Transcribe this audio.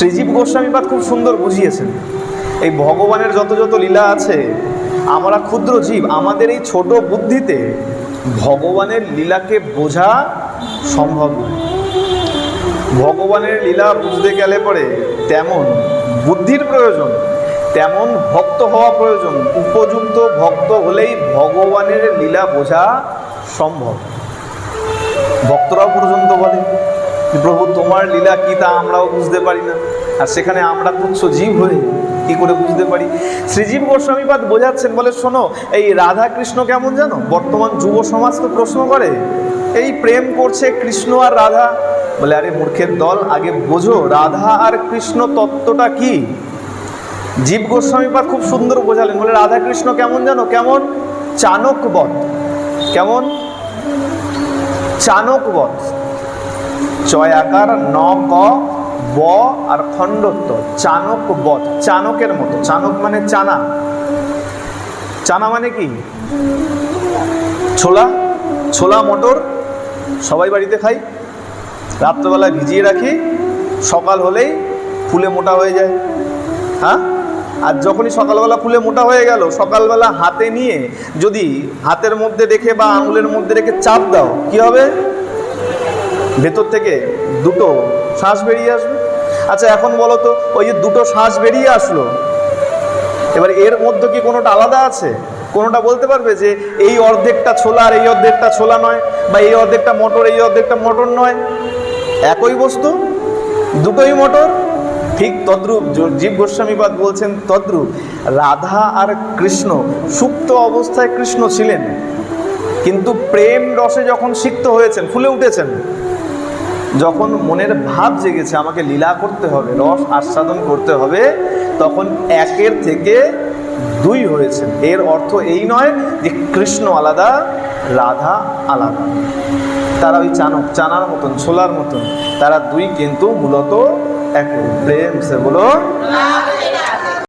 শ্রীজীব গোস্বামীপাদ খুব সুন্দর বুঝিয়েছেন, এই ভগবানের যত যত লীলা আছে, আমরা ক্ষুদ্র জীব, আমাদের এই ছোট বুদ্ধিতে ভগবানের লীলাকে বোঝা সম্ভব নয়। ভগবানের লীলা বুঝতে গেলে পরে তেমন বুদ্ধির প্রয়োজন, তেমন ভক্ত হওয়া প্রয়োজন। উপযুক্ত ভক্ত হলেই ভগবানের লীলা বোঝা সম্ভব। ভক্তরাও পর্যন্ত বলে, প্রভু তোমার লীলা কি তা আমরাও বুঝতে পারি না, আর সেখানে আমরা তুচ্ছ জীব হয়ে কি করে বুঝতে পারি। শ্রীজীব গোস্বামীপাদ বোঝাচ্ছেন, বলে শোনো, এই রাধা কৃষ্ণ কেমন জানো? বর্তমান যুব সমাজ তো প্রশ্ন করে, এই প্রেম করছে কৃষ্ণ আর রাধা। বলে আরে মূর্খের দল, আগে বোঝো রাধা আর কৃষ্ণ তত্ত্বটা কি। জীব গোস্বামীপাদ খুব সুন্দর বোঝালেন, বলে রাধা কৃষ্ণ কেমন জানো? কেমন চাণক্যবৎ। কেমন চাণক্যবৎ, চয় আকার ন ক ব আর খণ্ডত্ব, চাণক্যবৎ, চাণকের মতো। চাণক মানে চানা, চানা মানে কি? ছোলা, ছোলা মটর সবাই বাড়িতে খাই, রাত্রবেলায় ভিজিয়ে রাখি, সকাল হলেই ফুলে মোটা হয়ে যায়। হ্যাঁ, আর যখনই সকালবেলা ফুলে মোটা হয়ে গেল, সকালবেলা হাতে নিয়ে যদি হাতের মধ্যে রেখে বা আঙুলের মধ্যে রেখে চাপ দাও, কি হবে? ভেতর থেকে দুটো শ্বাস বেরিয়ে আসবে। আচ্ছা এখন বলো তো, ওই যে দুটো শ্বাস বেরিয়ে আসলো, এবার এর মধ্যে কি কোনোটা আলাদা আছে? কোনোটা বলতে পারবে যে এই অর্ধেকটা ছোলা আর এই অর্ধেকটা ছোলা নয়, বা এই অর্ধেকটা মটর এই অর্ধেকটা মটর নয়? একই বস্তু, দুটোই মটর। ঠিক তদ্রূপ জীব গোস্বামীপাদ বলছেন, তদ্রূপ রাধা আর কৃষ্ণ সুপ্ত অবস্থায় কৃষ্ণ ছিলেন, কিন্তু প্রেম রসে যখন সিক্ত হয়েছেন, ফুলে উঠেছেন, যখন মনের ভাব জেগেছে আমাকে লীলা করতে হবে, রস আস্বাদন করতে হবে, তখন একের থেকে দুই হয়েছেন। এর অর্থ এই নয় যে কৃষ্ণ আলাদা রাধা আলাদা, তারা ওই চাণক, চানার মতন, ছোলার মতন, তারা দুই কিন্তু মূলত এক। প্রেম সে বলো।